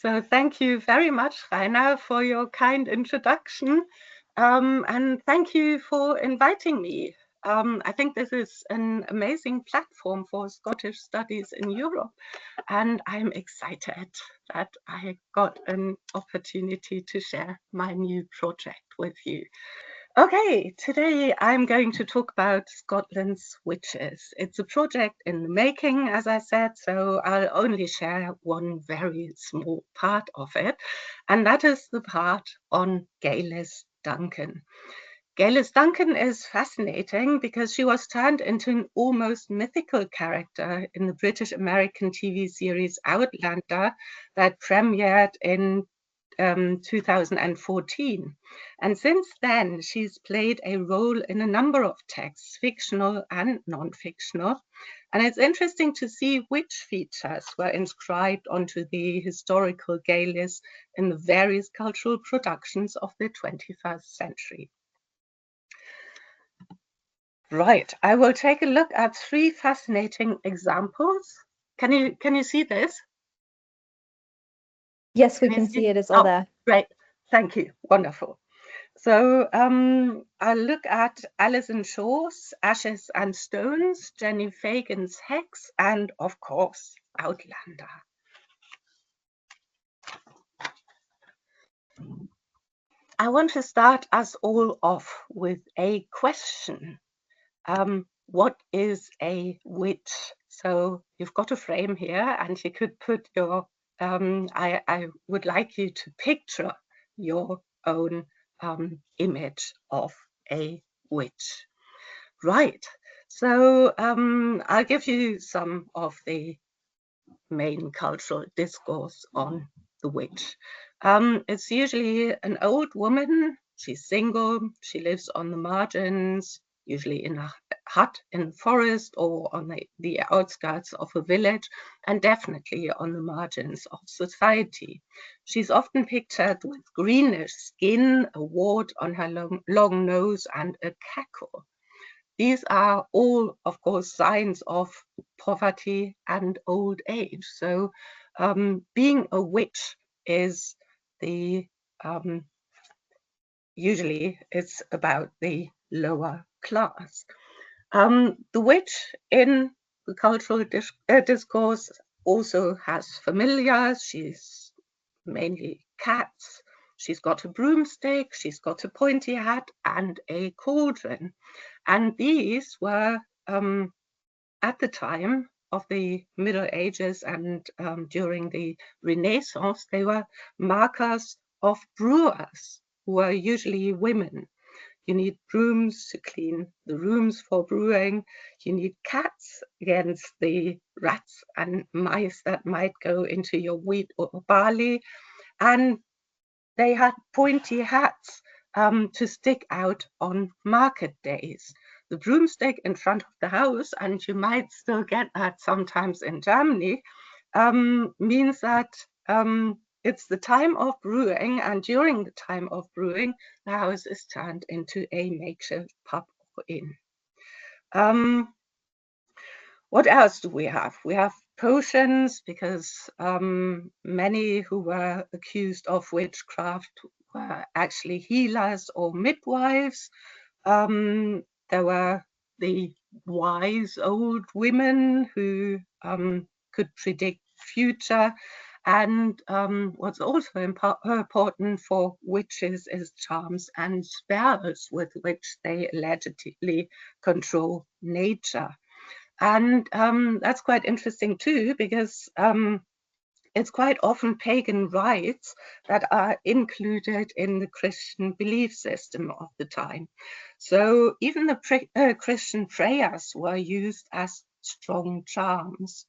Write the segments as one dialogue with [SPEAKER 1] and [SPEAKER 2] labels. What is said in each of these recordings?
[SPEAKER 1] So thank you very much, Rainer, for your kind introduction. And thank you for inviting me. I think this is an amazing platform for Scottish studies in Europe. And I'm excited that I got an opportunity to share my new project with you. Okay, today I'm going to talk about Scotland's witches. It's a project in the making, as I said, so I'll only share one very small part of it, and that is the part on Galis Duncan. Galis Duncan is fascinating because she was turned into an almost mythical character in the British American TV series Outlander that premiered in 2014. And since then, she's played a role in a number of texts, fictional and non-fictional. And it's interesting to see which features were inscribed onto the historical Galis in the various cultural productions of the 21st century. Right, I will take a look at three fascinating examples. Can you see this?
[SPEAKER 2] Yes, we can see it. It's all there.
[SPEAKER 1] Great, thank you, wonderful. So I'll look at Alison Shaw's Ashes and Stones, Jenny Fagan's Hex, and of course, Outlander. I want to start us all off with a question. What is a witch? So you've got a frame here and you could put your, I would like you to picture your own image of a witch. Right, so I'll give you some of the main cultural discourse on the witch. It's usually an old woman, she's single, she lives on the margins, usually in a hut in the forest or on the outskirts of a village, and definitely on the margins of society. She's often pictured with greenish skin, a wart on her long nose, and a cackle. These are all, of course, signs of poverty and old age. So being a witch is usually it's about the lower class. The witch in the cultural discourse also has familiars. She's mainly cats. She's got a broomstick, she's got a pointy hat and a cauldron. And these were, at the time of the Middle Ages and during the Renaissance, they were markers of brewers, who were usually women. You need brooms to clean the rooms for brewing. You need cats against the rats and mice that might go into your wheat or barley. And they had pointy hats to stick out on market days. The broomstick in front of the house, and you might still get that sometimes in Germany, means that it's the time of brewing, and during the time of brewing, the house is turned into a makeshift pub or inn. What else do we have? We have potions, because many who were accused of witchcraft were actually healers or midwives. There were the wise old women who could predict future. And what's also important for witches is charms and spells with which they allegedly control nature. And that's quite interesting too, because it's quite often pagan rites that are included in the Christian belief system of the time. So even the Christian prayers were used as strong charms.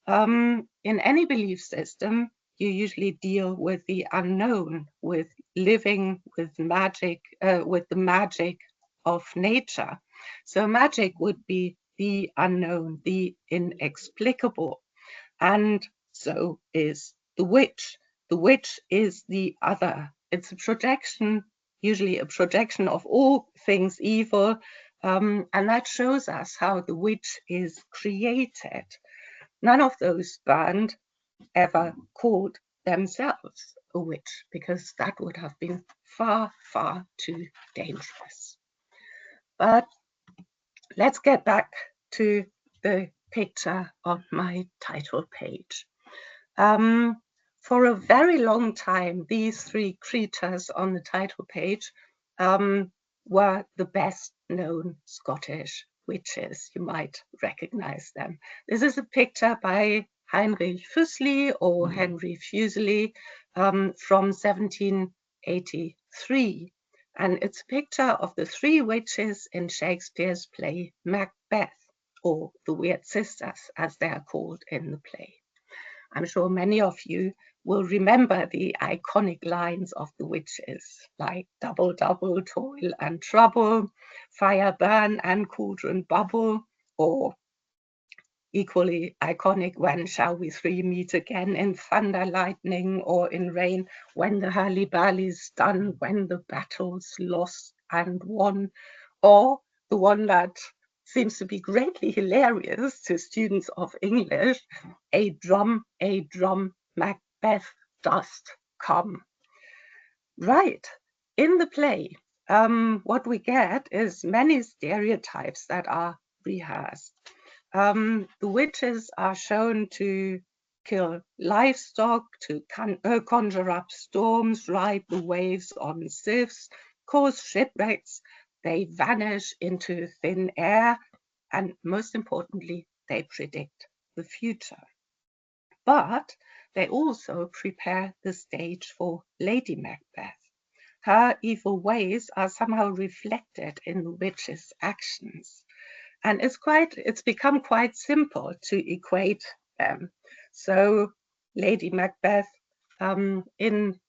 [SPEAKER 1] In any belief system, you usually deal with the unknown, with living with magic, with the magic of nature. So magic would be the unknown, the inexplicable. And so is the witch. The witch is the other. It's a projection, usually a projection of all things evil. And that shows us how the witch is created. None of those band ever called themselves a witch, because that would have been far, far too dangerous. But let's get back to the picture on my title page. For a very long time, these three creatures on the title page were the best known Scottish witches. You might recognize them. This is a picture by Heinrich Füssli or Henry Fuseli from 1783. And it's a picture of the three witches in Shakespeare's play Macbeth, or the Weird Sisters, as they are called in the play. I'm sure many of you will remember the iconic lines of the witches, like double, double, toil and trouble, fire burn and cauldron bubble, or equally iconic, when shall we three meet again, in thunder, lightning, or in rain, when the hurly-burly's done, when the battle's lost and won, or the one that seems to be greatly hilarious to students of English, a drum, Macbeth dost come. Right, in the play, what we get is many stereotypes that are rehearsed. The witches are shown to kill livestock, to conjure up storms, ride the waves on sieves, cause shipwrecks. They vanish into thin air, and most importantly, they predict the future. But they also prepare the stage for Lady Macbeth. Her evil ways are somehow reflected in the witches' actions. And it's become quite simple to equate them. So Lady Macbeth in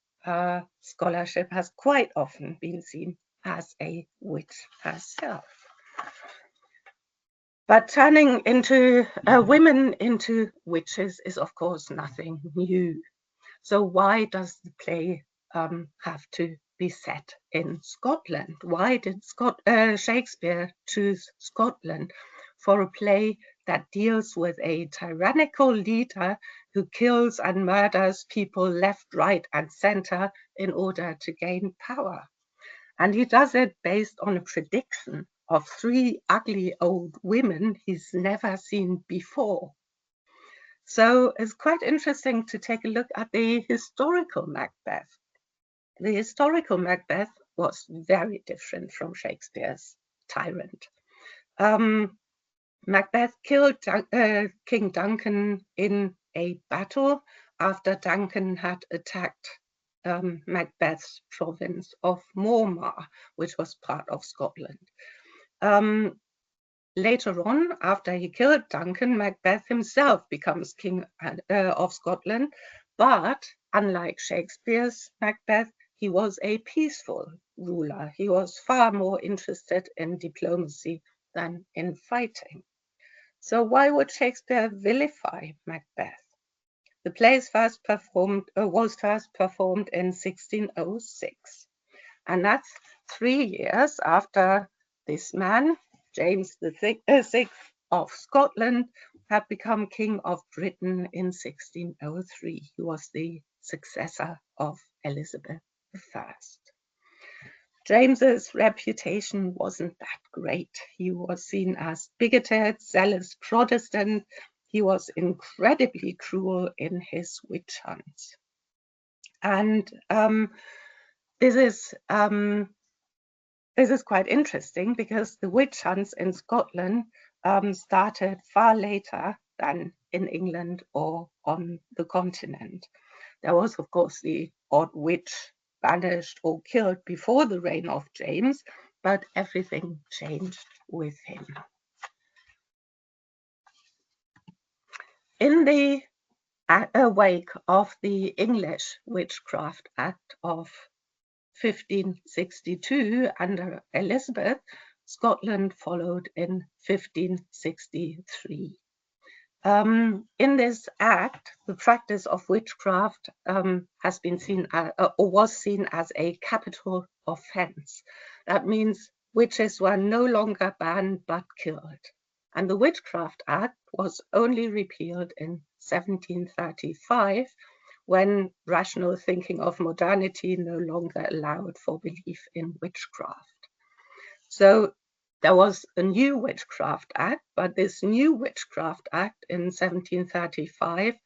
[SPEAKER 1] scholarship has quite often been seen as a witch herself. But turning into women into witches is, of course, nothing new. So why does the play have to be set in Scotland? Why did Shakespeare choose Scotland for a play that deals with a tyrannical leader who kills and murders people left, right, and center in order to gain power? And he does it based on a prediction of three ugly old women he's never seen before. So it's quite interesting to take a look at the historical Macbeth. The historical Macbeth was very different from Shakespeare's tyrant. Macbeth killed King Duncan in a battle after Duncan had attacked Macbeth's province of Mormar, which was part of Scotland. Later on, after he killed Duncan, Macbeth himself becomes king of Scotland, but unlike Shakespeare's Macbeth, he was a peaceful ruler. He was far more interested in diplomacy than in fighting. So why would Shakespeare vilify Macbeth? The play was first performed in 1606, and that's 3 years after this man, James VI of Scotland, had become King of Britain in 1603. He was the successor of Elizabeth I. James's reputation wasn't that great. He was seen as bigoted, zealous Protestant. He was incredibly cruel in his witch hunts. And this is quite interesting because the witch hunts in Scotland started far later than in England or on the continent. There was, of course, the odd witch banished or killed before the reign of James, but everything changed with him. In the wake of the English Witchcraft Act of 1562 under Elizabeth, Scotland followed in 1563. In this act, the practice of witchcraft has been seen or was seen as a capital offense. That means witches were no longer banned but killed. And the Witchcraft Act was only repealed in 1735 when rational thinking of modernity no longer allowed for belief in witchcraft. So there was a new Witchcraft Act, but this new Witchcraft Act in 1735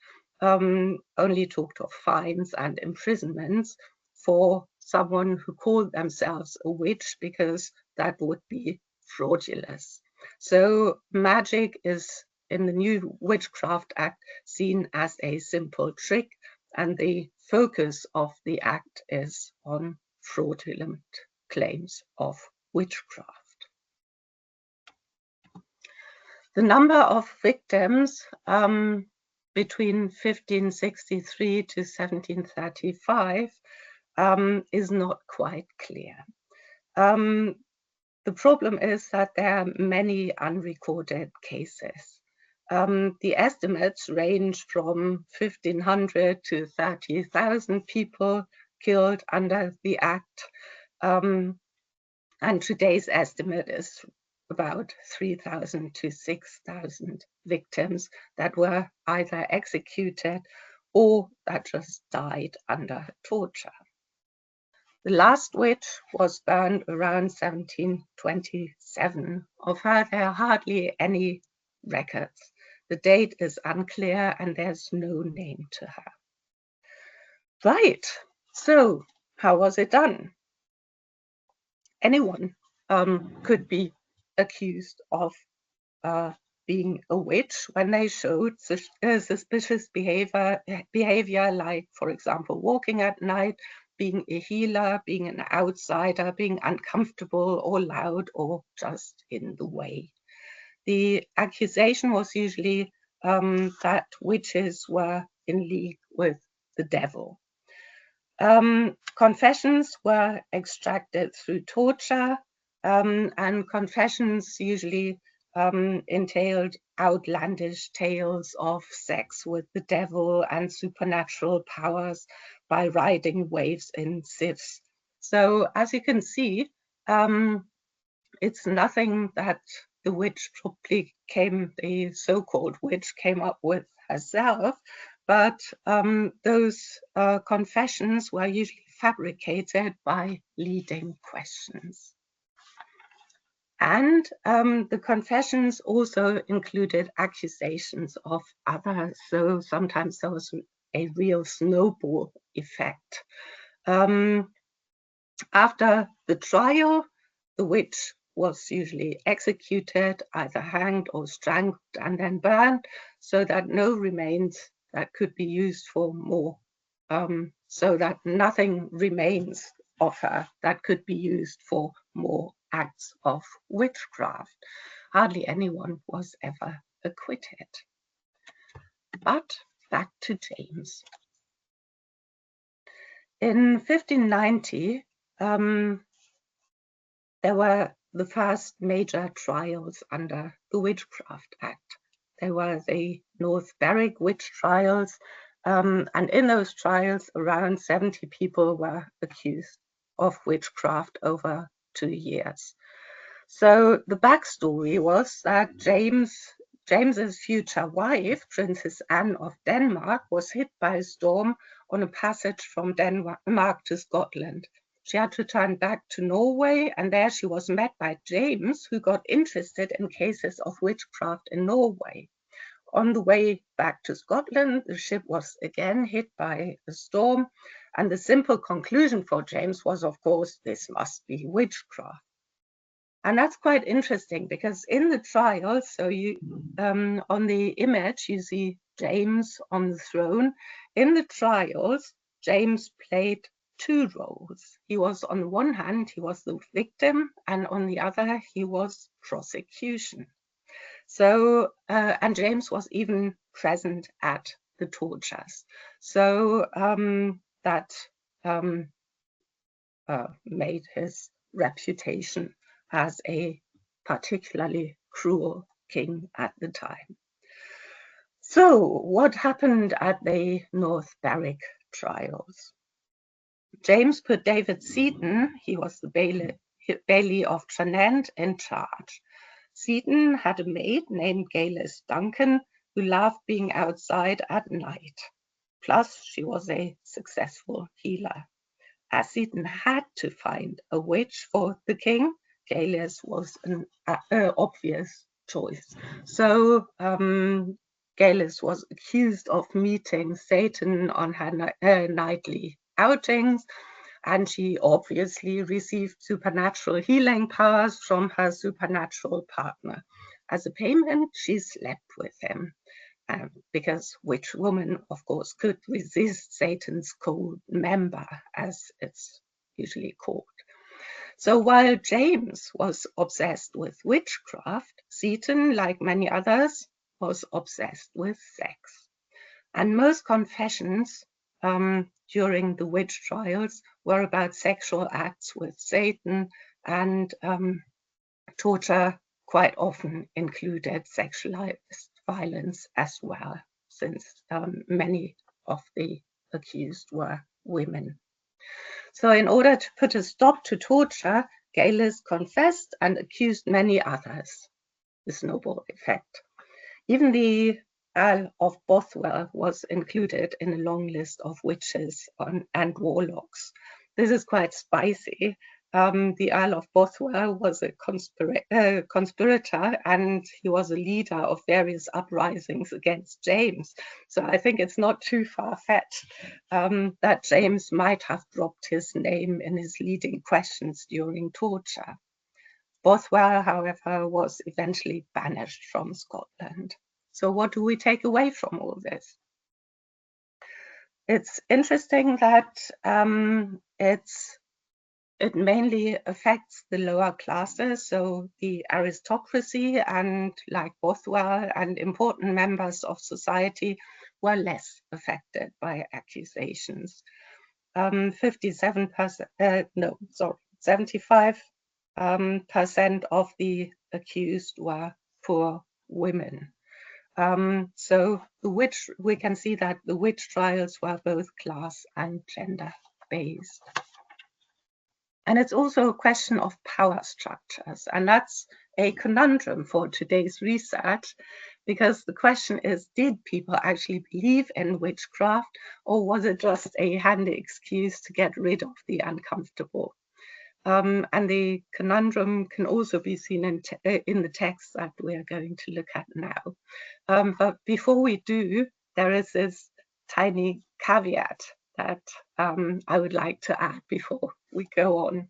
[SPEAKER 1] only talked of fines and imprisonments for someone who called themselves a witch, because that would be fraudulent. So magic is, in the new Witchcraft Act, seen as a simple trick, and the focus of the act is on fraudulent claims of witchcraft. The number of victims between 1563 to 1735 is not quite clear. The problem is that there are many unrecorded cases. The estimates range from 1,500 to 30,000 people killed under the Act, and today's estimate is about 3,000 to 6,000 victims that were either executed or that just died under torture. The last witch was burned around 1727. Of her, there are hardly any records. The date is unclear and there's no name to her. Right, so how was it done? Anyone could be accused of being a witch when they showed suspicious behavior, like, for example, walking at night, being a healer, being an outsider, being uncomfortable or loud or just in the way. The accusation was usually that witches were in league with the devil. Confessions were extracted through torture, and confessions usually entailed outlandish tales of sex with the devil and supernatural powers by riding waves in sieves. So as you can see, it's nothing that the witch probably the so-called witch came up with herself, but those confessions were usually fabricated by leading questions. And the confessions also included accusations of others, so sometimes there was a real snowball effect. After the trial, the witch was usually executed, either hanged or strangled and then burned, so that no remains that could be used for more, so that nothing remains of her that could be used for more acts of witchcraft. Hardly anyone was ever acquitted. But back to James. In 1590, there were the first major trials under the Witchcraft Act. There were the North Berwick witch trials, and in those trials, around 70 people were accused of witchcraft over 2 years. So the backstory was that James's future wife, Princess Anne of Denmark, was hit by a storm on a passage from Denmark to Scotland. She had to turn back to Norway, and there she was met by James, who got interested in cases of witchcraft in Norway. On the way back to Scotland, the ship was again hit by a storm, and the simple conclusion for James was, of course, this must be witchcraft. And that's quite interesting, because in the trial, so you on the image, you see James on the throne. In the trials, James played 2 roles. He was, on the one hand, he was the victim, and on the other, he was prosecution. So, and James was even present at the tortures. So that made his reputation as a particularly cruel king at the time. So what happened at the North Berwick trials? James put David Seaton, he was the baillie of Jeanette, in charge. Seaton had a maid named Galis Duncan, who loved being outside at night. Plus, she was a successful healer. As Seton had to find a witch for the king, Gaelis was an obvious choice. So Gaelis was accused of meeting Satan on her nightly outings, and she obviously received supernatural healing powers from her supernatural partner. As a payment, she slept with him. Because which woman, of course, could resist Satan's cold member, as it's usually called. So while James was obsessed with witchcraft, Seton, like many others, was obsessed with sex. And most confessions during the witch trials were about sexual acts with Satan, and torture quite often included sexualized violence as well, since many of the accused were women. So in order to put a stop to torture, Gaelis confessed and accused many others. The snowball effect. Even the Earl of Bothwell was included in a long list of witches and warlocks. This is quite spicy. The Earl of Bothwell was a conspirator, and he was a leader of various uprisings against James. So I think it's not too far-fetched that James might have dropped his name in his leading questions during torture. Bothwell, however, was eventually banished from Scotland. So what do we take away from all this? It's interesting that it mainly affects the lower classes, so the aristocracy and, like Bothwell, and important members of society were less affected by accusations. 75% of the accused were poor women. So we can see that the witch trials were both class and gender based. And it's also a question of power structures, and that's a conundrum for today's research, because the question is, did people actually believe in witchcraft, or was it just a handy excuse to get rid of the uncomfortable? And the conundrum can also be seen in the text that we are going to look at now. But before we do, there is this tiny caveat that I would like to add before we go on.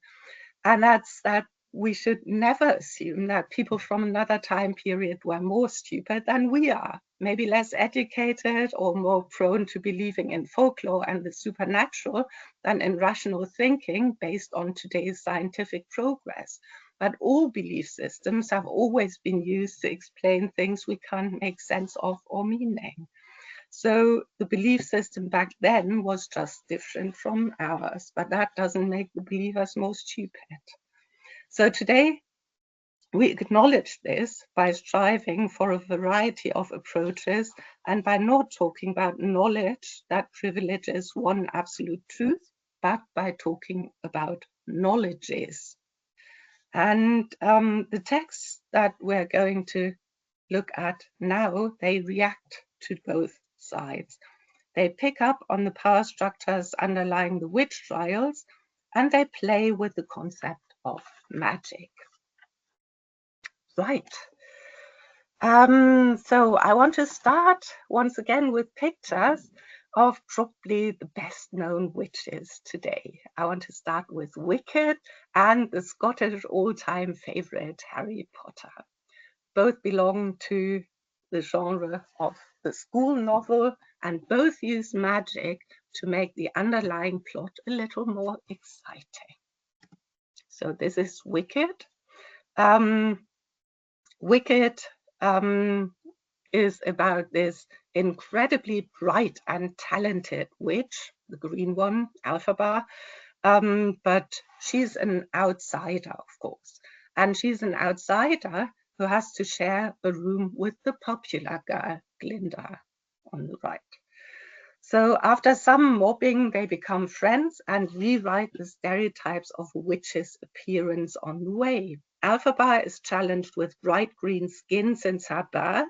[SPEAKER 1] And that's that we should never assume that people from another time period were more stupid than we are, maybe less educated or more prone to believing in folklore and the supernatural than in rational thinking based on today's scientific progress. But all belief systems have always been used to explain things we can't make sense of or meaning. So the belief system back then was just different from ours, but that doesn't make the believers more stupid. So today, we acknowledge this by striving for a variety of approaches and by not talking about knowledge that privileges one absolute truth, but by talking about knowledges. And the texts that we're going to look at now, they react to both sides. They pick up on the power structures underlying the witch trials, and they play with the concept of magic. Right. So I want to start once again with pictures of probably the best known witches today. I want to start with Wicked and the Scottish all-time favorite, Harry Potter. Both belong to the genre of the school novel, and both use magic to make the underlying plot a little more exciting. So this is Wicked. Wicked is about this incredibly bright and talented witch, the green one, Elphaba, but she's an outsider, of course. And she's an outsider who has to share a room with the popular girl, Glinda, on the right. So after some mobbing, they become friends and rewrite the stereotypes of a witch's appearance on the way. Elphaba is challenged with bright green skin since her birth,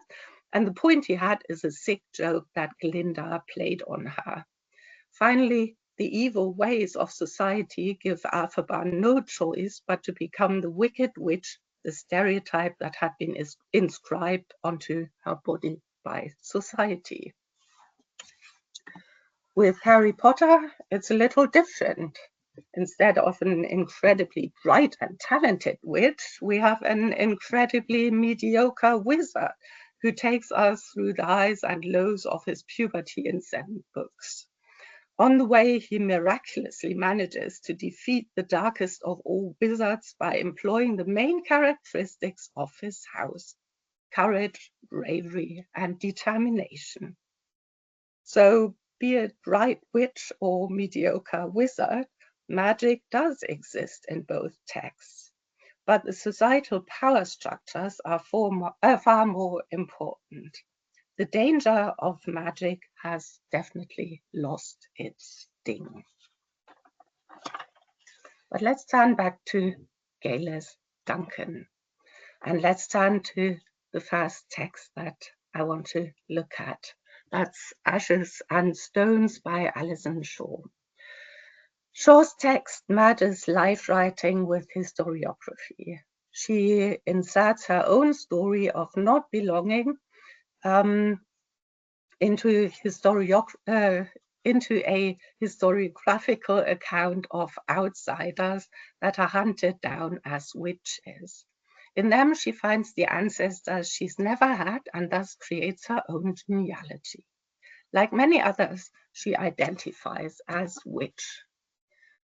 [SPEAKER 1] And the point he had is a sick joke that Glinda played on her. Finally, the evil ways of society give Alphaba no choice but to become the wicked witch, the stereotype that had been inscribed onto her body by society. With Harry Potter, it's a little different. Instead of an incredibly bright and talented witch, we have an incredibly mediocre wizard who takes us through the highs and lows of his puberty in 7 books. On the way, he miraculously manages to defeat the darkest of all wizards by employing the main characteristics of his house: courage, bravery, and determination. So, be it bright witch or mediocre wizard, magic does exist in both texts. But the societal power structures are far more important. The danger of magic has definitely lost its sting. But let's turn back to Gail's Duncan. And let's turn to the first text that I want to look at. That's Ashes and Stones by Alison Shaw. Shaw's text merges life writing with historiography. She inserts her own story of not belonging into a historiographical account of outsiders that are hunted down as witches. In them, she finds the ancestors she's never had and thus creates her own genealogy. Like many others, she identifies as witch.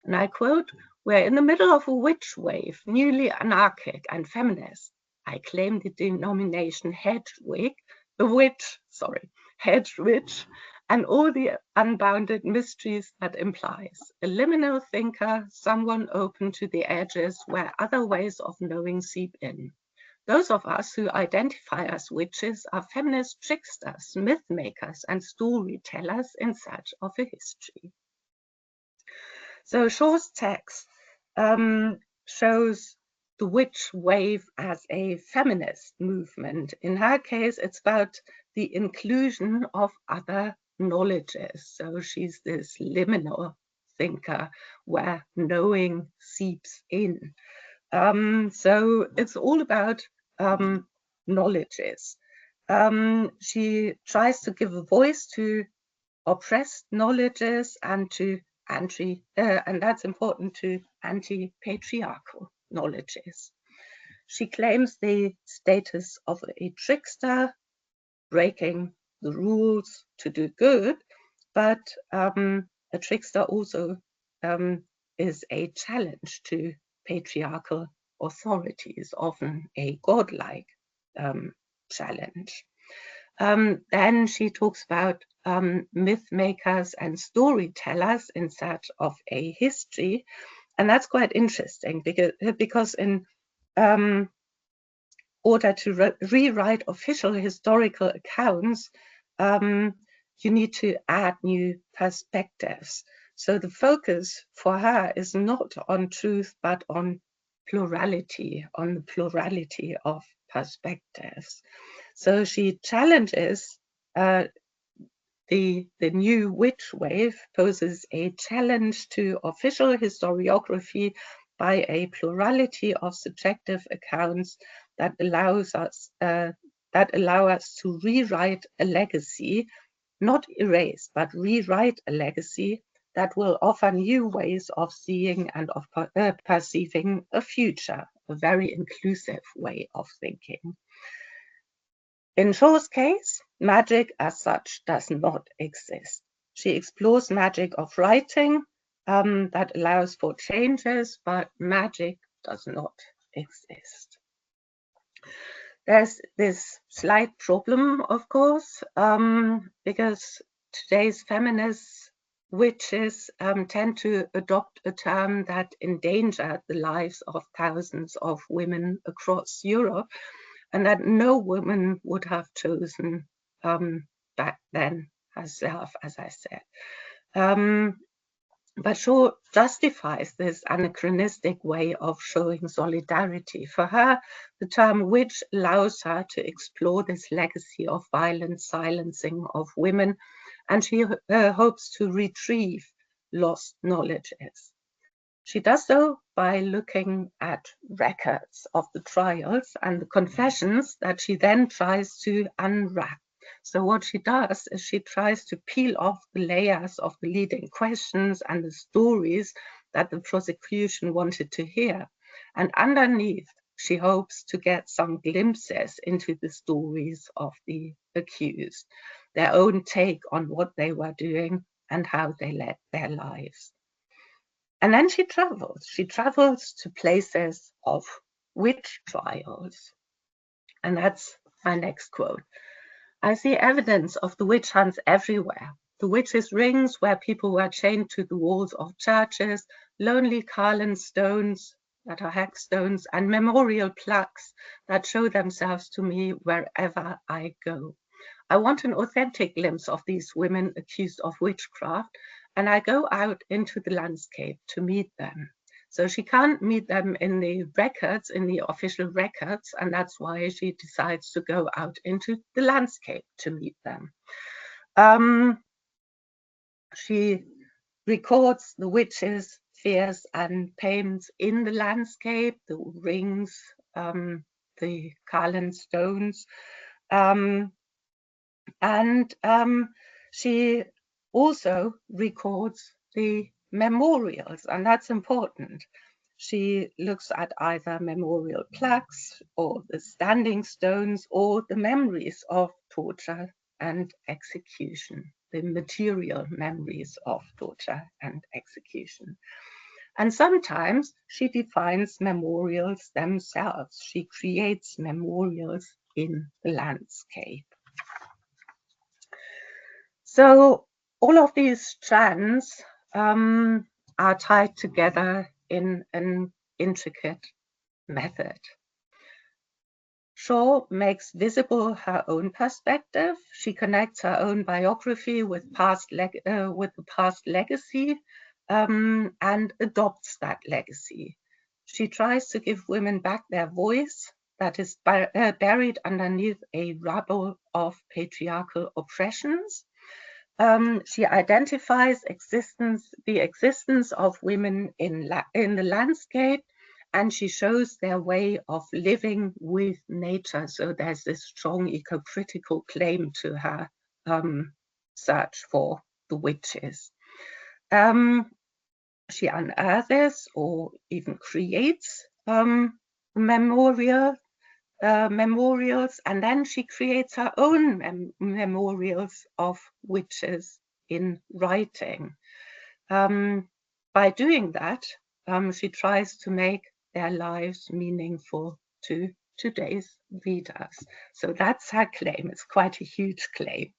[SPEAKER 1] And I quote, "We're in the middle of a witch wave, newly anarchic and feminist. I claim the denomination hedge witch, and all the unbounded mysteries that implies. A liminal thinker, someone open to the edges where other ways of knowing seep in. Those of us who identify as witches are feminist tricksters, myth makers, and storytellers in search of a history." So Shaw's text shows the witch wave as a feminist movement. In her case, it's about the inclusion of other knowledges. So she's this liminal thinker where knowing seeps in. So it's all about knowledges. She tries to give a voice to oppressed knowledges and to and that's important, to anti-patriarchal knowledges. She claims the status of a trickster, breaking the rules to do good, but a trickster also is a challenge to patriarchal authorities, often a godlike challenge. Then she talks about myth makers and storytellers in search of a history. And that's quite interesting because in order to rewrite official historical accounts, you need to add new perspectives. So the focus for her is not on truth, but on plurality, on the plurality of perspectives. So she challenges the new witch wave, poses a challenge to official historiography by a plurality of subjective accounts that allow us to rewrite a legacy, not erase, but rewrite a legacy that will offer new ways of seeing and of perceiving a future, a very inclusive way of thinking. In Shaw's case, magic as such does not exist. She explores magic of writing that allows for changes, but magic does not exist. There's this slight problem, of course, because today's feminist witches tend to adopt a term that endangered the lives of thousands of women across Europe, and that no woman would have chosen back then herself, as I said. But Shaw justifies this anachronistic way of showing solidarity. For her, the term witch allows her to explore this legacy of violent silencing of women, and she hopes to retrieve lost knowledges. She does so by looking at records of the trials and the confessions that she then tries to unwrap. So what she does is she tries to peel off the layers of the leading questions and the stories that the prosecution wanted to hear. And underneath, she hopes to get some glimpses into the stories of the accused, their own take on what they were doing and how they led their lives. And then she travels to places of witch trials. And that's my next quote. I see evidence of the witch hunts everywhere. The witches' rings where people were chained to the walls of churches, lonely Carlin stones that are hexstones, and memorial plaques that show themselves to me wherever I go. I want an authentic glimpse of these women accused of witchcraft, and I go out into the landscape to meet them. So she can't meet them in the records, in the official records, and that's why she decides to go out into the landscape to meet them. She records the witches' fears and pains in the landscape, the rings, the Carlin stones, and she also records the memorials, and that's important. She looks at either memorial plaques or the standing stones or the memories of torture and execution, the material memories of torture and execution. And sometimes she defines memorials themselves. She creates memorials in the landscape. So all of these strands are tied together in an intricate method. Shaw makes visible her own perspective. She connects her own biography with the past legacy and adopts that legacy. She tries to give women back their voice that is buried underneath a rubble of patriarchal oppressions. She identifies the existence of women in the landscape, and she shows their way of living with nature. So there's this strong eco-critical claim to her search for the witches. She unearths or even creates memorials, and then she creates her own memorials of witches in writing. By doing that, she tries to make their lives meaningful to today's readers. So that's her claim. It's quite a huge claim.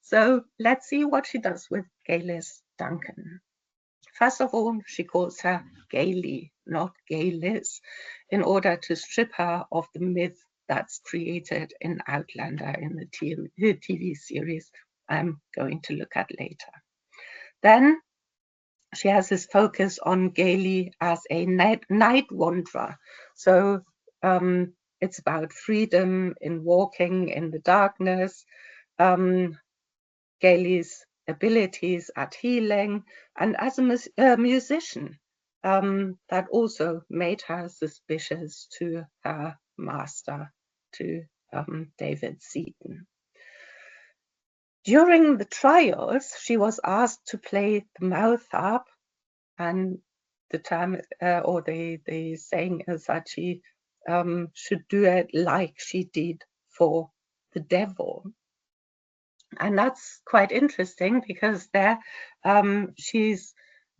[SPEAKER 1] So let's see what she does with Gaylis Duncan. First of all, she calls her Gaily, not Gaylis, in order to strip her of the myth that's created in Outlander in the TV series I'm going to look at later. Then she has this focus on Gaily as a night wanderer. So it's about freedom in walking in the darkness, Gayly's abilities at healing, and as a musician that also made her suspicious to her master, to David Seaton. During the trials, she was asked to play the mouth harp, and the term or the saying is that she should do it like she did for the devil. And that's quite interesting because there she's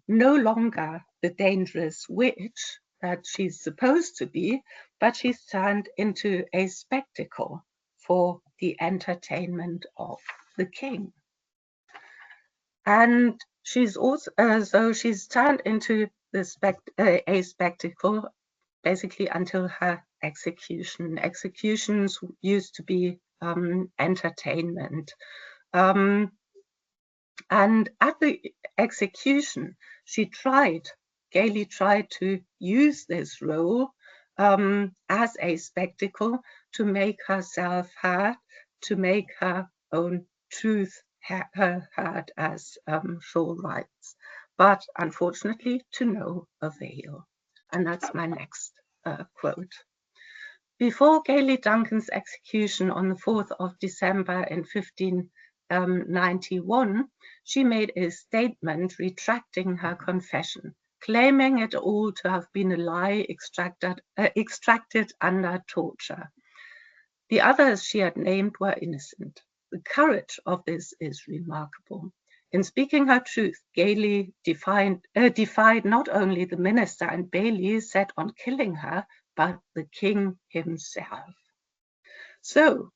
[SPEAKER 1] no longer the dangerous witch that she's supposed to be, but she's turned into a spectacle for the entertainment of the king. And she's also, so she's turned into a spectacle basically until her execution. Executions used to be entertainment. And at the execution, she gaily tried to use this role as a spectacle to make herself heard, to make her own truth heard, as Shaw writes, but unfortunately to no avail. And that's my next quote. Before Gailey Duncan's execution on the 4th of December in 1591, she made a statement retracting her confession, claiming it all to have been a lie extracted under torture. The others she had named were innocent. The courage of this is remarkable. In speaking her truth, Gailey defied not only the minister and bailey set on killing her, but the king himself. So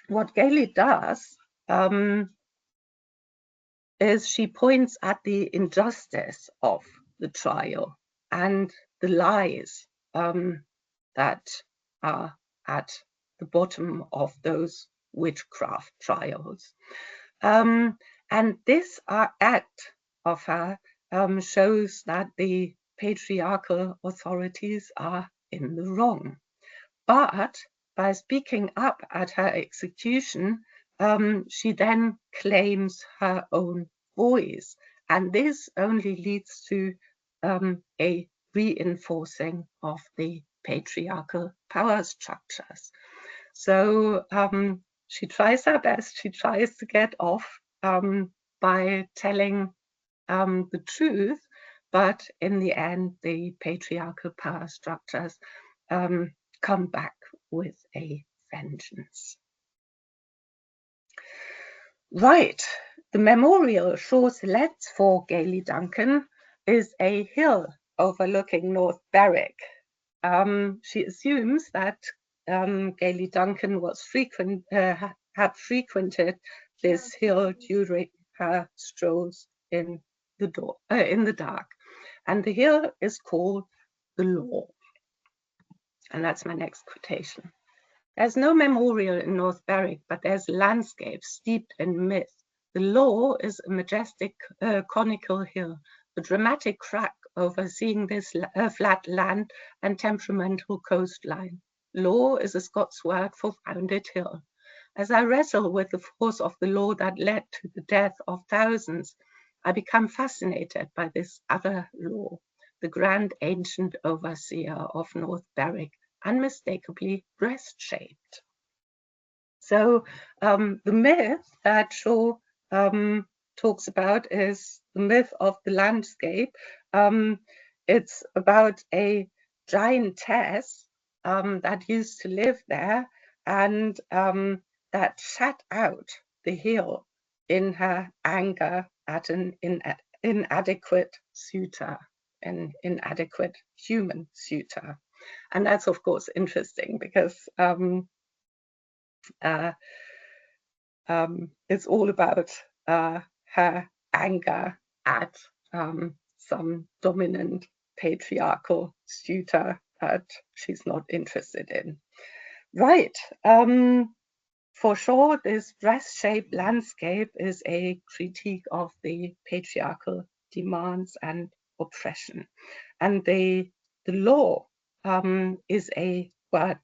[SPEAKER 1] what Gailey does is she points at the injustice of the trial and the lies that are at the bottom of those witchcraft trials. And this act of her shows that the patriarchal authorities are in the wrong. But by speaking up at her execution, she then claims her own voice. And this only leads to a reinforcing of the patriarchal power structures. So she tries her best. She tries to get off by telling the truth, but in the end, the patriarchal power structures come back with a vengeance. Right, the memorial Shaw selects for Gailey Duncan is a hill overlooking North Berwick. She assumes that Gailey Duncan was had frequented this hill during her strolls in the dark, and the hill is called the Law. And that's my next quotation. There's no memorial in North Berwick, but there's landscape steeped in myth. The Law is a majestic conical hill, a dramatic crack overseeing this flat land and temperamental coastline. Law is a Scots word for rounded hill. As I wrestle with the force of the law that led to the death of thousands, I become fascinated by this other law, the grand ancient overseer of North Berwick, unmistakably breast-shaped. So the myth that Shaw talks about is the myth of the landscape. It's about a giantess that used to live there and that shut out the hill in her anger at an inadequate suitor, an inadequate human suitor. And that's, of course, interesting because it's all about her anger at some dominant patriarchal suitor that she's not interested in. Right. For sure, this breast-shaped landscape is a critique of the patriarchal demands and oppression. And the law is a word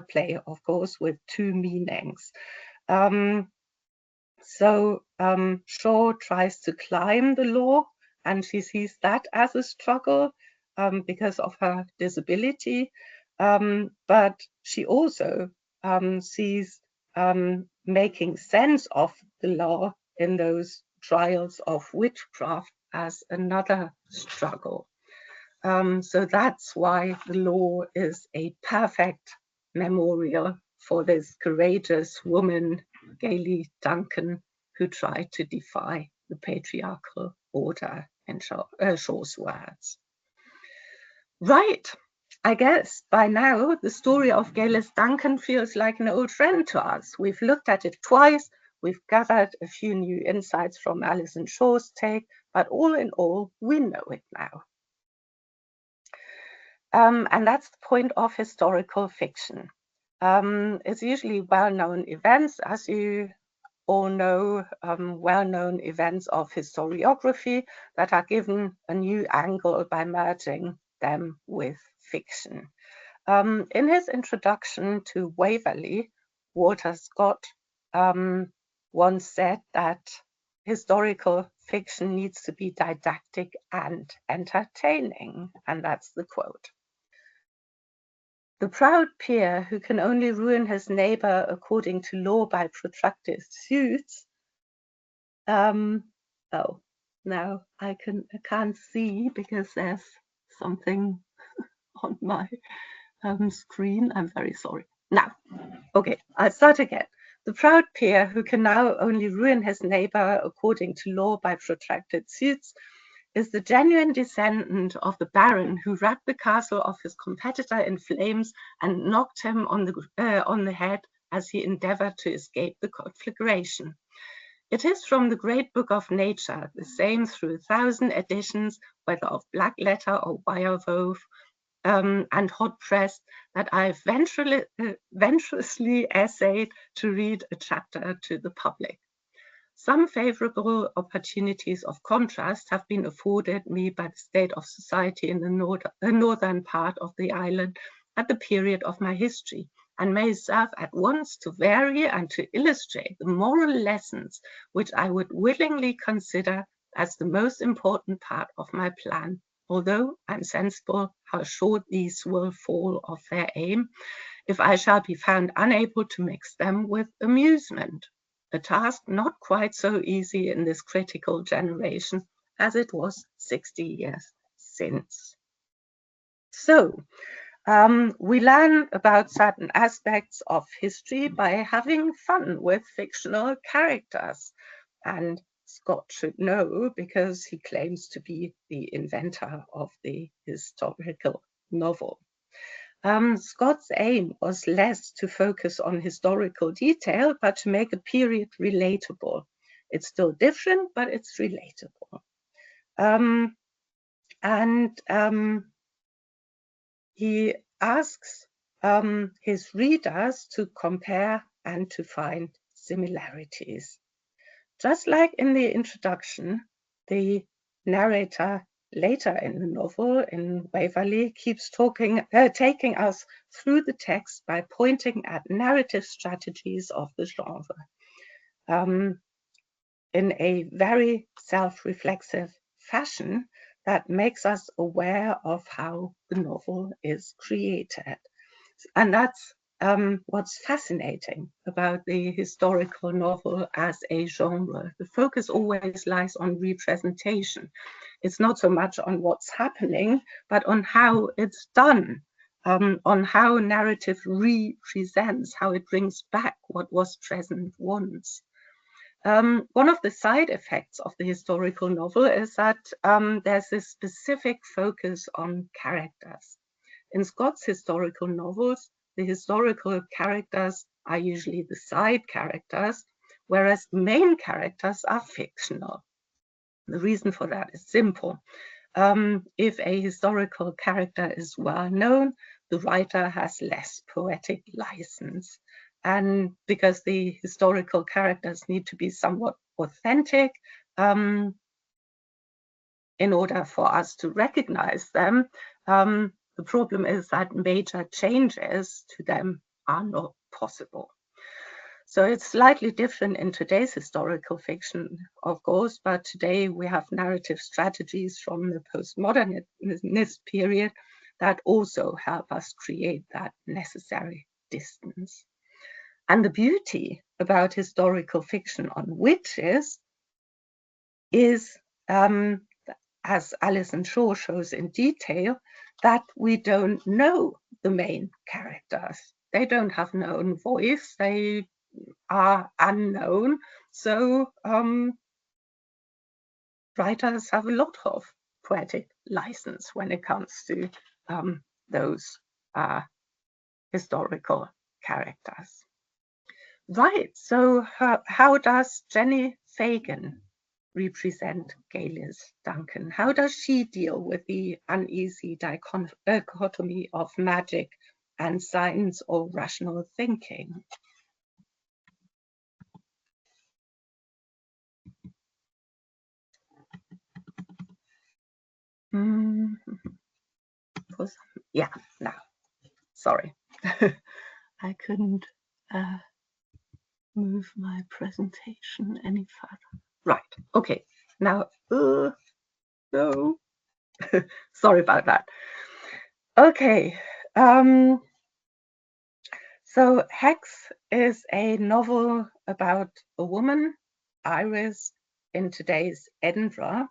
[SPEAKER 1] play, of course, with two meanings. So Shaw tries to climb the law, and she sees that as a struggle because of her disability. But she also sees making sense of the law in those trials of witchcraft as another struggle. So that's why the law is a perfect memorial for this courageous woman, Gailey Duncan, who tried to defy the patriarchal order, in Shaw's words. Right, I guess by now the story of Gailey Duncan feels like an old friend to us. We've looked at it twice, we've gathered a few new insights from Alison Shaw's take, but all in all, we know it now. And that's the point of historical fiction. It's usually well-known events, as you all know well-known events of historiography that are given a new angle by merging them with fiction. In his introduction to Waverley, Walter Scott once said that historical fiction needs to be didactic and entertaining, and that's the quote. The proud peer who can only ruin his neighbor according to law by protracted suits. Oh, now I can't see because there's something on my screen. I'm very sorry. Now, okay, I'll start again. The proud peer who can now only ruin his neighbor according to law by protracted suits is the genuine descendant of the baron who wrapped the castle of his competitor in flames and knocked him on the head as he endeavored to escape the conflagration. It is from the great book of nature, the same through 1,000 editions, whether of black letter or wire wove, and hot pressed, that I've venturously essayed to read a chapter to the public. Some favorable opportunities of contrast have been afforded me by the state of society in the northern part of the island at the period of my history, and may serve at once to vary and to illustrate the moral lessons which I would willingly consider as the most important part of my plan, although I'm sensible how short these will fall of their aim, if I shall be found unable to mix them with amusement, a task not quite so easy in this critical generation as it was 60 years since. So, we learn about certain aspects of history by having fun with fictional characters, and Scott should know because he claims to be the inventor of the historical novel. Scott's aim was less to focus on historical detail, but to make a period relatable. It's still different, but it's relatable. He asks his readers to compare and to find similarities. Just like in the introduction, the narrator later in the novel, in Waverley, keeps taking us through the text by pointing at narrative strategies of the genre in a very self-reflexive fashion that makes us aware of how the novel is created. And that's what's fascinating about the historical novel as a genre. The focus always lies on representation. It's not so much on what's happening, but on how it's done, on how narrative represents, how it brings back what was present once. One of the side effects of the historical novel is that there's this specific focus on characters. In Scott's historical novels, the historical characters are usually the side characters, whereas the main characters are fictional. The reason for that is simple. If a historical character is well known, the writer has less poetic license. And because the historical characters need to be somewhat authentic in order for us to recognize them, the problem is that major changes to them are not possible. So it's slightly different in today's historical fiction, of course, but today we have narrative strategies from the postmodernist period that also help us create that necessary distance. And the beauty about historical fiction on witches is, as Alison Shaw shows in detail, that we don't know the main characters. They don't have known voice, they are unknown. So writers have a lot of poetic license when it comes to those historical characters. Right, so how does Jenny Fagan represent Galis Duncan? How does she deal with the uneasy dichotomy of magic and science or rational thinking? for some, yeah, now, sorry. I couldn't move my presentation any further. Right, okay, now, no, sorry about that. Okay, so Hex is a novel about a woman, Iris, in today's Edinburgh,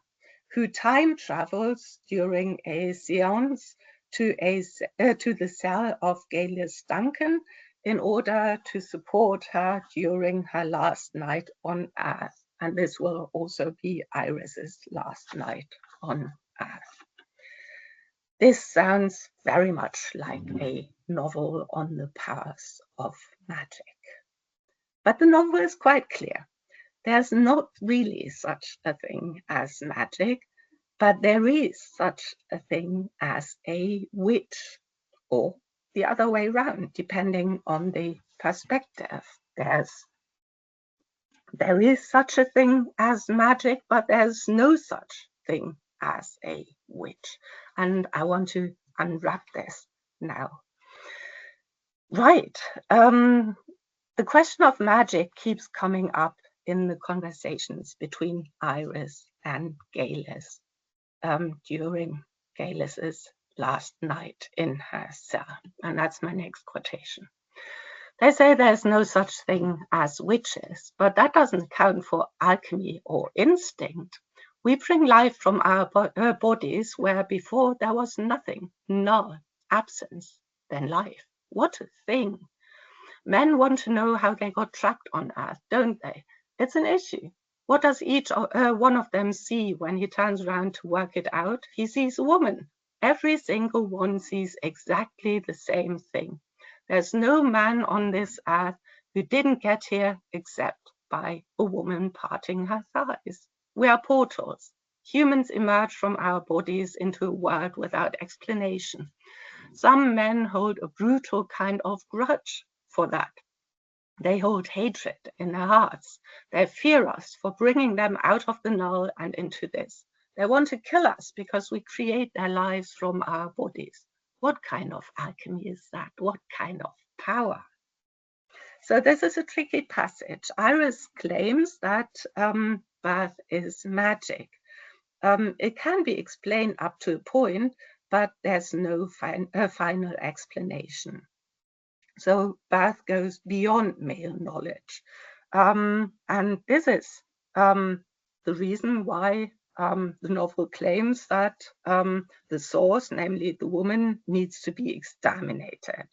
[SPEAKER 1] who time travels during a séance to the cell of Gaelius Duncan in order to support her during her last night on Earth. And this will also be Iris's last night on Earth. This sounds very much like a novel on the powers of magic. But the novel is quite clear. There's not really such a thing as magic, but there is such a thing as a witch, or the other way around, depending on the perspective. There is such a thing as magic, but there's no such thing as a witch. And I want to unwrap this now. Right. The question of magic keeps coming up in the conversations between Iris and Gaelis during Gaelis's last night in her cell. And that's my next quotation. They say there's no such thing as witches, but that doesn't count for alchemy or instinct. We bring life from our bodies where before there was nothing, null, absence, then life. What a thing. Men want to know how they got trapped on Earth, don't they? It's an issue. What does each one of them see when he turns around to work it out? He sees a woman. Every single one sees exactly the same thing. There's no man on this earth who didn't get here except by a woman parting her thighs. We are portals. Humans emerge from our bodies into a world without explanation. Some men hold a brutal kind of grudge for that. They hold hatred in their hearts. They fear us for bringing them out of the null and into this. They want to kill us because we create their lives from our bodies. What kind of alchemy is that? What kind of power? So this is a tricky passage. Iris claims that birth is magic. It can be explained up to a point, but there's no final explanation. So birth goes beyond male knowledge. And this is the reason why the novel claims that the source, namely the woman, needs to be exterminated.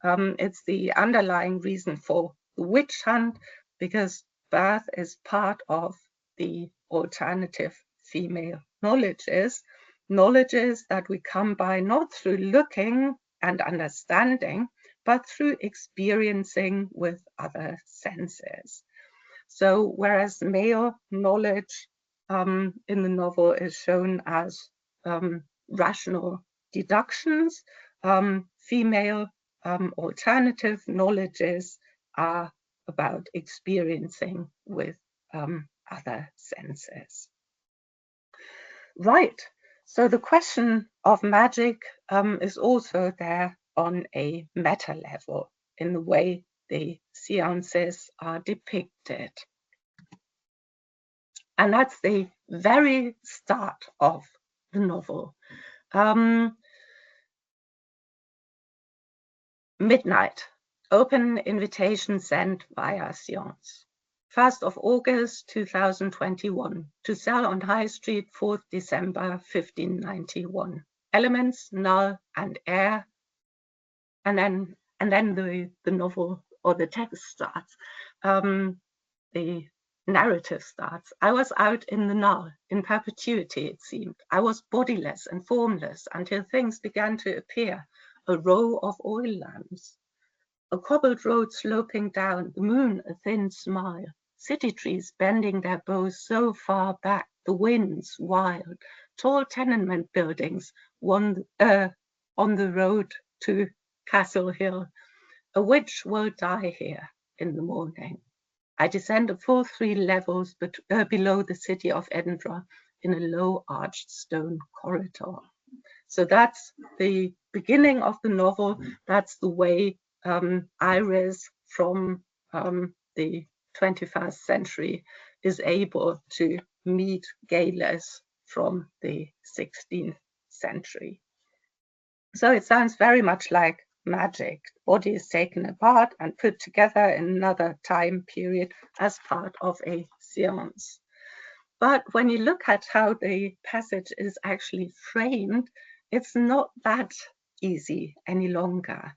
[SPEAKER 1] It's the underlying reason for the witch hunt, because birth is part of the alternative female knowledges that we come by not through looking and understanding, but through experiencing with other senses. So whereas male knowledge in the novel is shown as rational deductions, female alternative knowledges are about experiencing with other senses. Right, so the question of magic is also there on a meta level in the way the seances are depicted. And that's the very start of the novel. Midnight, open invitation sent via seance. 1st of August 2021, to cell on High Street, 4th December 1591. Elements, null and air. And then the novel or the text starts. The narrative starts. I was out in the null, in perpetuity it seemed. I was bodiless and formless until things began to appear. A row of oil lamps. A cobbled road sloping down, the moon a thin smile. City trees bending their bows so far back, the winds wild. Tall tenement buildings on the road to Castle Hill. A witch will die here in the morning. I descend a full 3 levels below the city of Edinburgh in a low arched stone corridor. So that's the beginning of the novel. That's the way Iris from the 21st century is able to meet gayless from the 16th century. So it sounds very much like magic. Body is taken apart and put together in another time period as part of a séance. But when you look at how the passage is actually framed, it's not that easy any longer.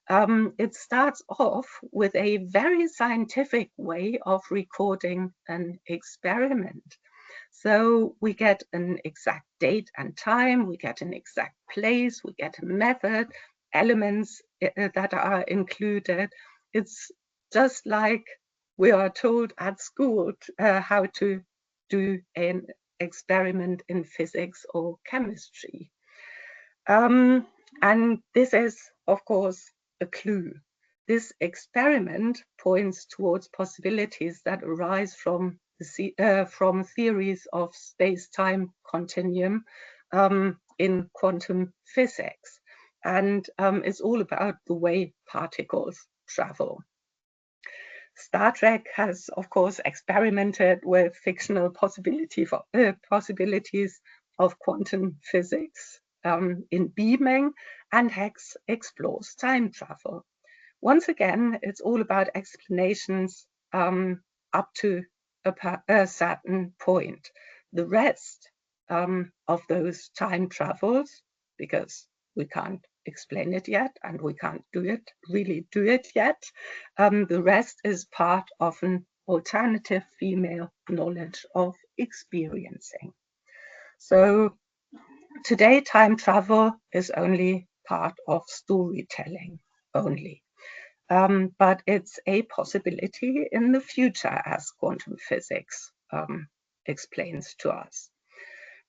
[SPEAKER 1] It starts off with a very scientific way of recording an experiment. So we get an exact date and time, we get an exact place, we get a method, elements that are included. It's just like we are told at school how to do an experiment in physics or chemistry. And this is, of course, a clue. This experiment points towards possibilities that arise from theories of space-time continuum in quantum physics. And it's all about the way particles travel. Star Trek has, of course, experimented with fictional possibilities of quantum physics in beaming, and Hex explores time travel. Once again, it's all about explanations up to a certain point. The rest of those time travels, because we can't explain it yet and we can't really do it yet, the rest is part of an alternative female knowledge of experiencing. So today, time travel is only part of storytelling only. But it's a possibility in the future, as quantum physics explains to us.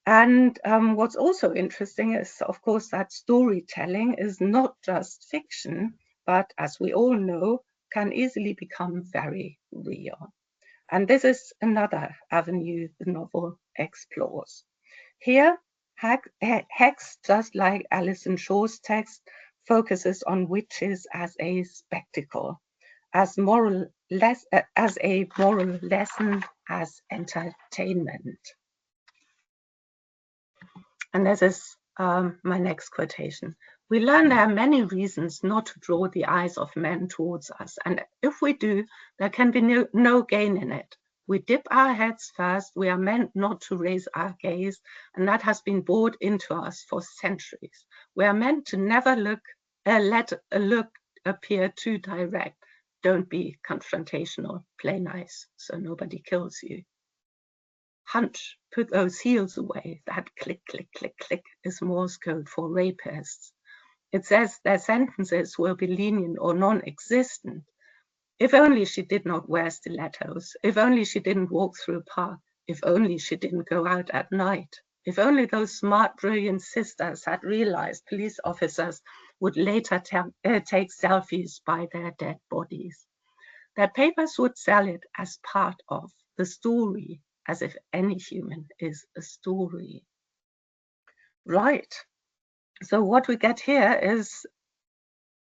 [SPEAKER 1] And what's also interesting is, of course, that storytelling is not just fiction, but as we all know, can easily become very real. And this is another avenue the novel explores. Here, Hex, just like Alison Shaw's text, focuses on witches as a spectacle, as a moral lesson, as entertainment. And this is my next quotation. We learn there are many reasons not to draw the eyes of men towards us. And if we do, there can be no gain in it. We dip our heads first. We are meant not to raise our gaze. And that has been bored into us for centuries. We are meant to never let a look appear too direct. Don't be confrontational. Play nice so nobody kills you. Hunch, put those heels away. That click, click, click, click is Morse code for rapists. It says their sentences will be lenient or non-existent. If only she did not wear stilettos. If only she didn't walk through a park. If only she didn't go out at night. If only those smart, brilliant sisters had realized police officers would later take selfies by their dead bodies. Their papers would sell it as part of the story, as if any human is a story. Right. So what we get here is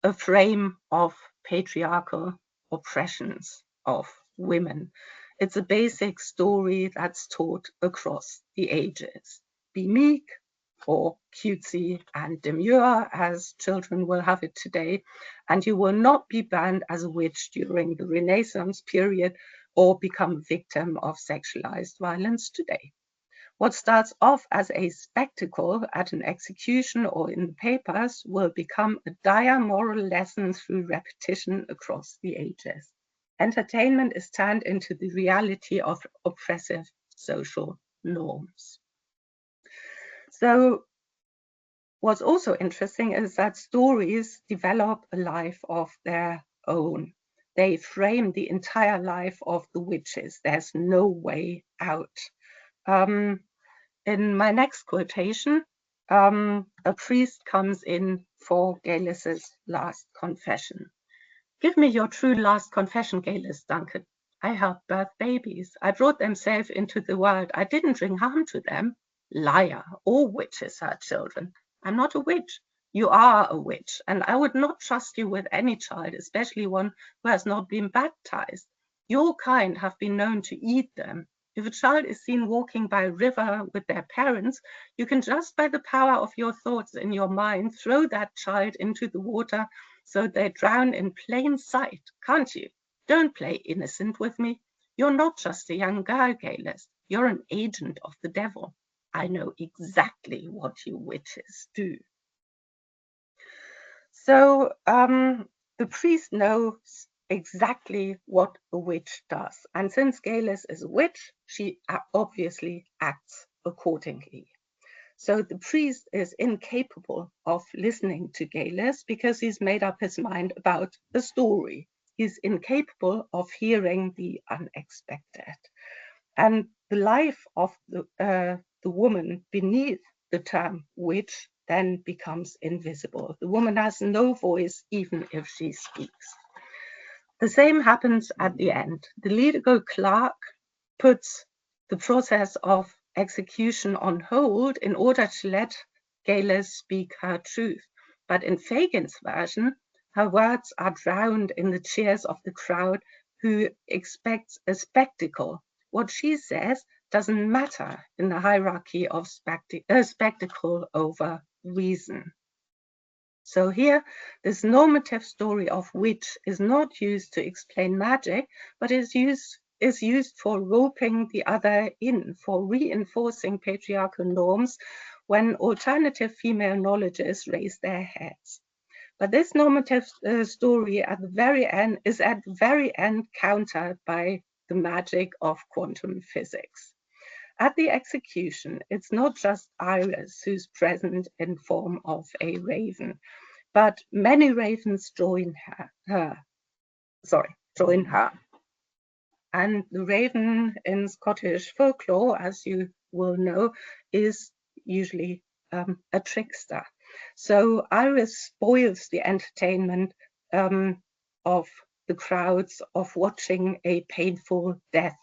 [SPEAKER 1] a frame of patriarchal oppressions of women. It's a basic story that's taught across the ages. Be meek or cutesy and demure, as children will have it today, and you will not be banned as a witch during the Renaissance period or become a victim of sexualized violence today. What starts off as a spectacle at an execution or in the papers will become a dire moral lesson through repetition across the ages. Entertainment is turned into the reality of oppressive social norms. So what's also interesting is that stories develop a life of their own. They frame the entire life of the witches. There's no way out. In my next quotation, a priest comes in for Gaelis's last confession. Give me your true last confession, Gaelis, Duncan. I helped birth babies. I brought them safe into the world. I didn't bring harm to them. Liar, all witches are children. I'm not a witch. You are a witch, and I would not trust you with any child, especially one who has not been baptized. Your kind have been known to eat them. If a child is seen walking by a river with their parents, you can just by the power of your thoughts in your mind throw that child into the water so they drown in plain sight, can't you? Don't play innocent with me. You're not just a young girl, Gayless. You're an agent of the devil. I know exactly what you witches do. So the priest knows exactly what a witch does. And since Gayless is a witch, she obviously acts accordingly. So the priest is incapable of listening to Gayless because he's made up his mind about the story. He's incapable of hearing the unexpected. And the life of the woman beneath the term witch then becomes invisible. The woman has no voice even if she speaks. The same happens at the end. The legal clerk puts the process of execution on hold in order to let Gayless speak her truth. But in Fagin's version, her words are drowned in the cheers of the crowd who expects a spectacle. What she says doesn't matter in the hierarchy of spectacle over reason. So here, this normative story of witch is not used to explain magic, but is used for roping the other in, for reinforcing patriarchal norms when alternative female knowledges raise their heads. But this normative story at the very end is at the very end countered by the magic of quantum physics. At the execution, it's not just Iris who's present in form of a raven, but many ravens join her. And the raven in Scottish folklore, as you will know, is usually a trickster. So Iris spoils the entertainment of the crowds of watching a painful death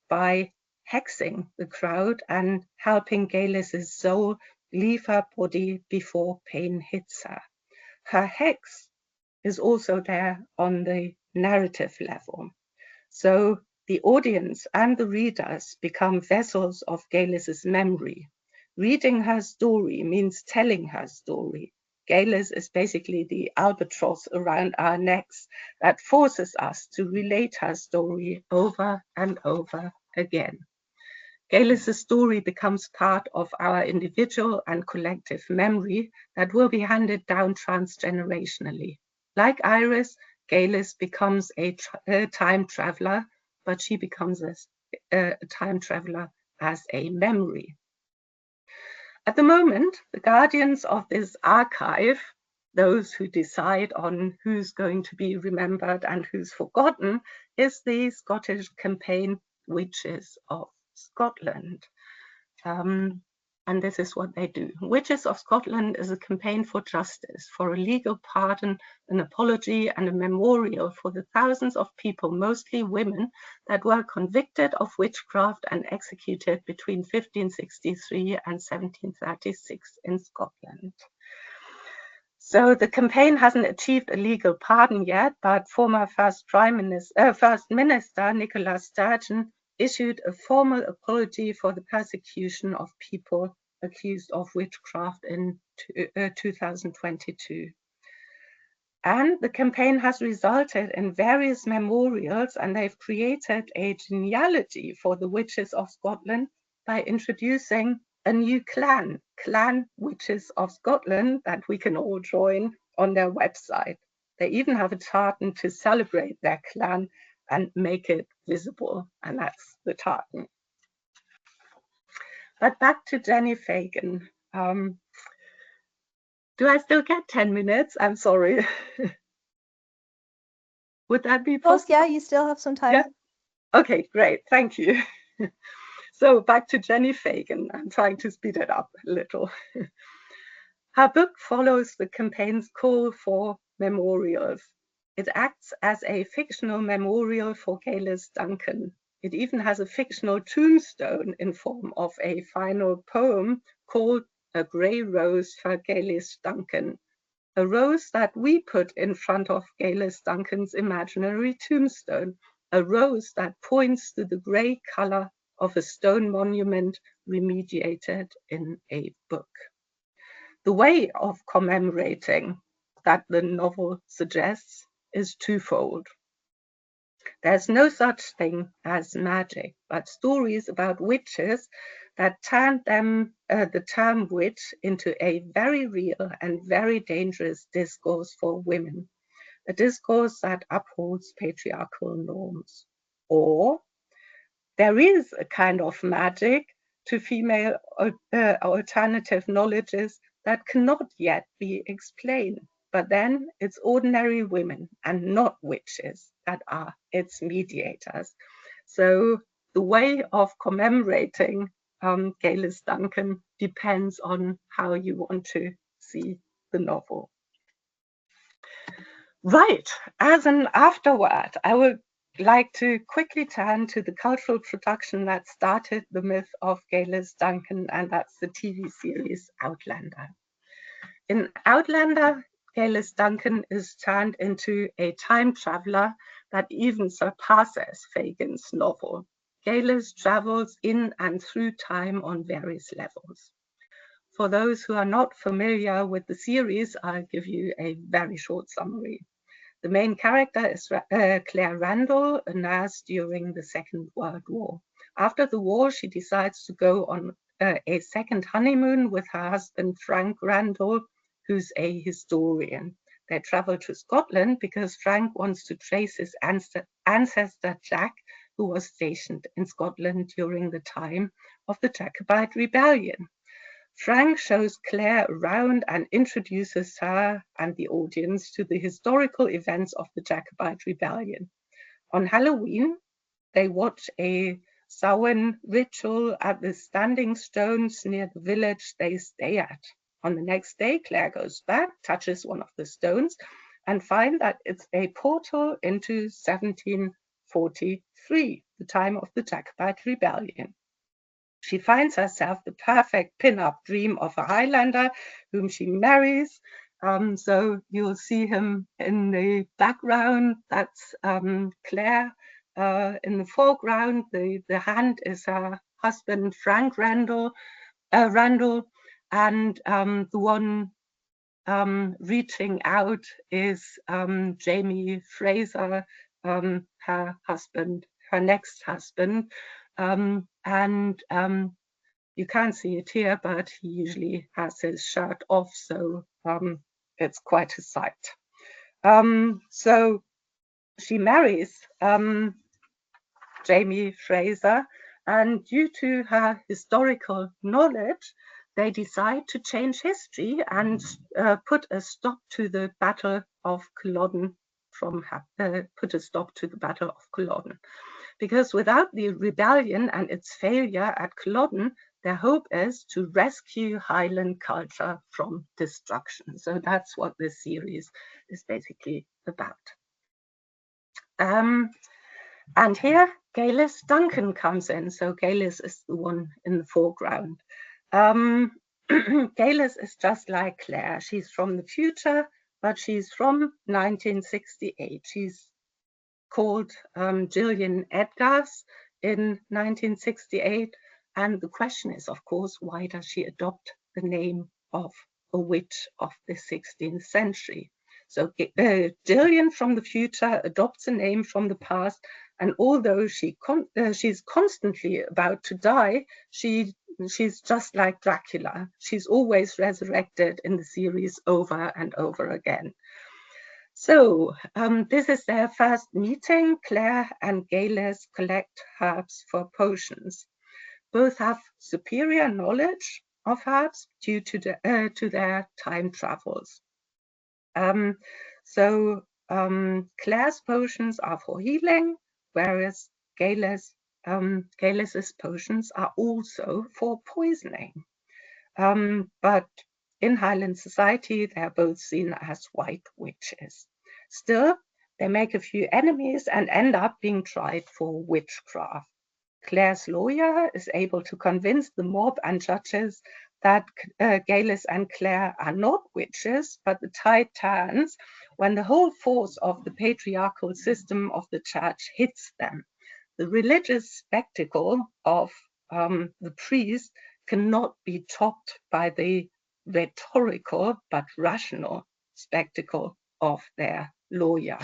[SPEAKER 1] by hexing the crowd and helping Gayless's soul leave her body before pain hits her. Her hex is also there on the narrative level. So the audience and the readers become vessels of Gayless's memory. Reading her story means telling her story. Gayless is basically the albatross around our necks that forces us to relate her story over and over again. Gayless's story becomes part of our individual and collective memory that will be handed down transgenerationally. Like Iris, Gayless becomes a time traveler, but she becomes a time traveler as a memory. At the moment, the guardians of this archive, those who decide on who's going to be remembered and who's forgotten, is the Scottish campaign Witches of Scotland. And this is what they do. Witches of Scotland is a campaign for justice, for a legal pardon, an apology, and a memorial for the thousands of people, mostly women, that were convicted of witchcraft and executed between 1563 and 1736 in Scotland. So the campaign hasn't achieved a legal pardon yet, but former First Minister Nicola Sturgeon issued a formal apology for the persecution of people accused of witchcraft in 2022. And the campaign has resulted in various memorials, and they've created a genealogy for the Witches of Scotland by introducing a new clan Witches of Scotland, that we can all join on their website. They even have a tartan to celebrate their clan and make it visible, and that's the tartan. But back to Jenny Fagin. Do I still get 10 minutes? I'm sorry. Would that be possible?
[SPEAKER 2] Yeah, you still have some time.
[SPEAKER 1] Yeah? Okay, great, thank you. So back to Jenny Fagin. I'm trying to speed it up a little. Her book follows the campaign's call for memorials. It acts as a fictional memorial for Gayless Duncan. It even has a fictional tombstone in form of a final poem called a grey rose for Gaelis Duncan, a rose that we put in front of Gaelis Duncan's imaginary tombstone, a rose that points to the grey colour of a stone monument remediated in a book. The way of commemorating that the novel suggests is twofold. There's no such thing as magic, but stories about witches that turned the term witch into a very real and very dangerous discourse for women, a discourse that upholds patriarchal norms. Or there is a kind of magic to female alternative knowledges that cannot yet be explained. But then it's ordinary women and not witches that are its mediators. So the way of commemorating Gaelis Duncan depends on how you want to see the novel. Right, as an afterword, I would like to quickly turn to the cultural production that started the myth of Gaelis Duncan, and that's the TV series Outlander. In Outlander, Gaelis Duncan is turned into a time traveler that even surpasses Fagin's novel. Gaelis travels in and through time on various levels. For those who are not familiar with the series, I'll give you a very short summary. The main character is Claire Randall, a nurse during the Second World War. After the war, she decides to go on a second honeymoon with her husband, Frank Randall, who's a historian. They travel to Scotland because Frank wants to trace his ancestor, Jack, who was stationed in Scotland during the time of the Jacobite Rebellion. Frank shows Claire around and introduces her and the audience to the historical events of the Jacobite Rebellion. On Halloween, they watch a Samhain ritual at the standing stones near the village they stay at. On the next day, Claire goes back, touches one of the stones, and finds that it's a portal into 1743, the time of the Jacobite Rebellion. She finds herself the perfect pin-up dream of a Highlander whom she marries. So you'll see him in the background. That's Claire. In the foreground, the hand is her husband, Frank Randall, and the one reaching out is Jamie Fraser, her husband, her next husband. You can't see it here, but he usually has his shirt off, so it's quite a sight. So she marries Jamie Fraser, and due to her historical knowledge, they decide to change history and put a stop to the Battle of Culloden because without the rebellion and its failure at Culloden, their hope is to rescue Highland culture from destruction. So that's what this series is basically about. And here, Gaelis Duncan comes in. So Gaelis is the one in the foreground. Gaelis is just like Claire. She's from the future, but she's from 1968. She's called Gillian Edgars in 1968. And the question is, of course, why does she adopt the name of a witch of the 16th century? So Gillian from the future adopts a name from the past, and although she's constantly about to die, she's just like Dracula. She's always resurrected in the series over and over again. So this is their first meeting. Claire and Gaelis collect herbs for potions. Both have superior knowledge of herbs due to their time travels. Claire's potions are for healing, whereas Gaelis's potions are also for poisoning. But in Highland society, they are both seen as white witches. Still, they make a few enemies and end up being tried for witchcraft. Claire's lawyer is able to convince the mob and judges that Galis and Claire are not witches, but the tide turns when the whole force of the patriarchal system of the church hits them. The religious spectacle of the priest cannot be topped by the rhetorical but rational spectacle of their lawyer.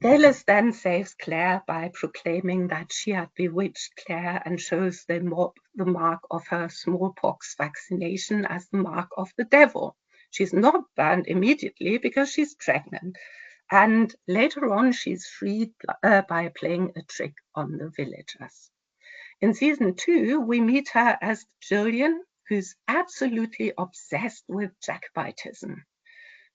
[SPEAKER 1] Galis then saves Claire by proclaiming that she had bewitched Claire and shows the mark of her smallpox vaccination as the mark of the devil. She's not burned immediately because she's pregnant. And later on, she's freed by playing a trick on the villagers. In season 2, we meet her as Gillian, who's absolutely obsessed with Jacobitism.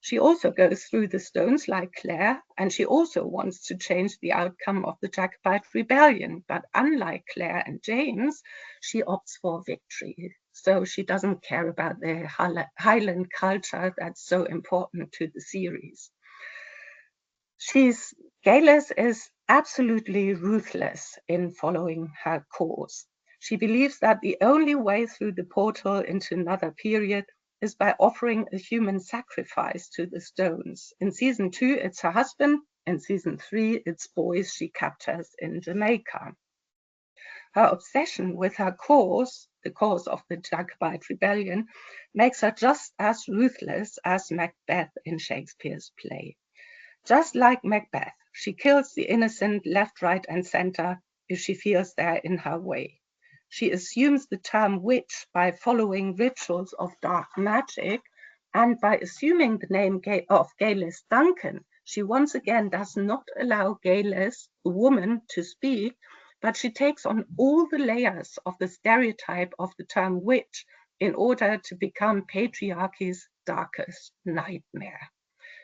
[SPEAKER 1] She also goes through the stones like Claire, and she also wants to change the outcome of the Jacobite rebellion. But unlike Claire and James, she opts for victory. So she doesn't care about the Highland culture that's so important to the series. Galis is absolutely ruthless in following her course. She believes that the only way through the portal into another period is by offering a human sacrifice to the stones. In season 2, it's her husband. In season 3, it's boys she captures in Jamaica. Her obsession with her cause, the cause of the Jacobite rebellion, makes her just as ruthless as Macbeth in Shakespeare's play. Just like Macbeth, she kills the innocent left, right, and center if she feels they're in her way. She assumes the term witch by following rituals of dark magic, and by assuming the name of Galis Duncan, she once again does not allow Galis, the woman, to speak, but she takes on all the layers of the stereotype of the term witch in order to become patriarchy's darkest nightmare.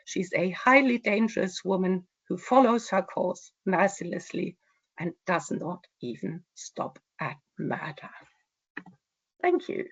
[SPEAKER 1] She's a highly dangerous woman who follows her course mercilessly and does not even stop at murder. Thank you.